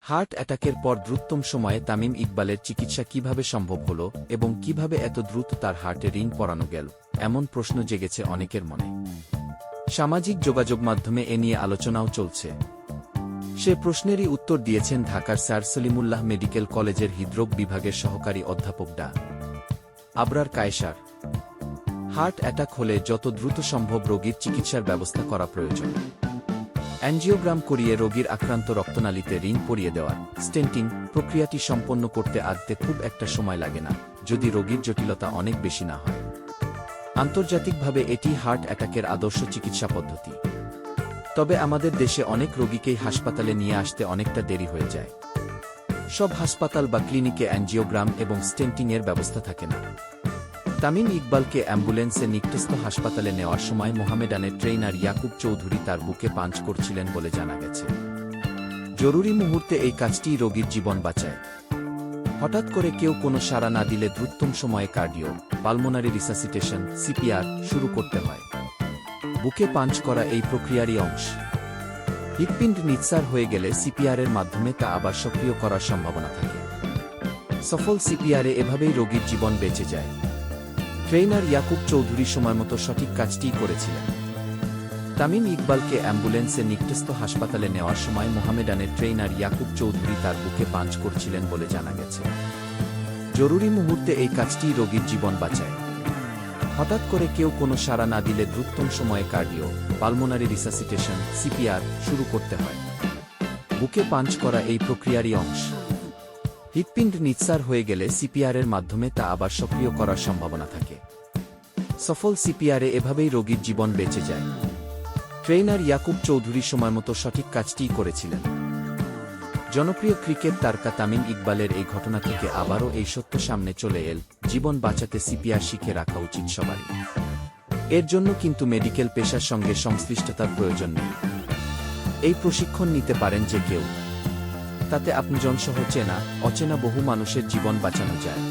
Heart অ্যাটাকের পর দ্রুততম সময়ে তামিম ইকবালের চিকিৎসা কিভাবে সম্ভব হল এবং কিভাবে এত দ্রুত তার হার্টে রিং পরানো গেল, এমন প্রশ্ন জেগেছে অনেকের মনে। সামাজিক যোগাযোগ মাধ্যমে এ নিয়ে আলোচনাও চলছে। সে প্রশ্নেরই উত্তর দিয়েছেন ঢাকার স্যার সলিমুল্লাহ মেডিকেল কলেজের হৃদরোগ বিভাগের সহকারী অধ্যাপক ডা. আবরার কায়েসার। হার্ট অ্যাটাক হলে যত দ্রুত সম্ভব রোগীর চিকিৎসার ব্যবস্থা করা প্রয়োজন। অ্যাঞ্জিওগ্রাম করিয়ে রোগীর আক্রান্ত রক্তনালীতে রিং পরিয়ে দেওয়ার স্টেন্টিং প্রক্রিয়াটি সম্পন্ন করতে আদতে খুব একটা সময় লাগে না, যদি রোগীর জটিলতা অনেক বেশি না হয়। আন্তর্জাতিকভাবে এটি হার্ট অ্যাটাকের আদর্শ চিকিৎসা পদ্ধতি। তবে আমাদের দেশে অনেক রোগীকেই হাসপাতালে নিয়ে আসতে অনেকটা দেরি হয়ে যায়। সব হাসপাতাল বা ক্লিনিকে অ্যাঞ্জিওগ্রাম এবং স্টেন্টিংয়ের ব্যবস্থা থাকে না। তামিম ইকবালকে অ্যাম্বুলেন্সে নিকটস্থ হাসপাতালে নেওয়ার সময় মোহামেডানের ট্রেইনার ইয়াকুব চৌধুরী তার বুকে পাঞ্চ করছিলেন বলে জানা গেছে। জরুরি মুহূর্তে এই কাজটি রোগীর জীবন বাঁচায়। হঠাৎ করে কেউ কোনো সাড়া না দিলে দ্রুততম সময়ে কার্ডিও পালমোনারি রিসাসিটেশন সিপিআর শুরু করতে হয়। বুকে পাঞ্চ করা এই প্রক্রিয়ারই অংশ। হৃৎপিণ্ড নিঃসার হয়ে গেলে সিপিআরের মাধ্যমে তা আবার সক্রিয় করার সম্ভাবনা থাকে। সফল সিপিআরে এভাবেই রোগীর জীবন বেঁচে যায়। ট্রেইনার ইয়াকুব চৌধুরী সময়মতো সঠিক কাজটিই করেছিলেন। তামিম ইকবালকে অ্যাম্বুলেন্সে নিকটস্থ হাসপাতালে নেওয়ার সময় মোহামেডানের ট্রেইনার ইয়াকুব চৌধুরী তার বুকে পাঞ্চ করছিলেন বলে জানা গেছে। জরুরি মুহূর্তে এই কাজটিই রোগীর জীবন বাঁচায়। হঠাৎ করে কেউ কোনো সাড়া না দিলে দ্রুততম সময়ে কার্ডিও পালমোনারি রিসাসিটেশন সিপিআর শুরু করতে হয়। বুকে পাঞ্চ করা এই প্রক্রিয়ারই অংশ। হৃৎপিণ্ড নিঃসার হয়ে গেলে সিপিআরের মাধ্যমে তা আবার সক্রিয় করার সম্ভাবনা থাকে। সফল সিপিআরে এভাবেই রোগীর জীবন বেঁচে যায়। ট্রেইনার ইয়াকুব চৌধুরী সময়মতো সঠিক কাজটিই করেছিলেন। জনপ্রিয় ক্রিকেট তারকা তামিম ইকবালের এই ঘটনা থেকে আবারও এই সত্য সামনে চলে এল, জীবন বাঁচাতে সিপিআর শিখে রাখা উচিত সবারই। এর জন্য কিন্তু মেডিকেল পেশার সঙ্গে সংশ্লিষ্টতার প্রয়োজন নেই। এই প্রশিক্ষণ নিতে পারেন যে কেউ। তাতে আপনজনসহ চেনা অচেনা বহু মানুষের জীবন বাঁচানো যায়।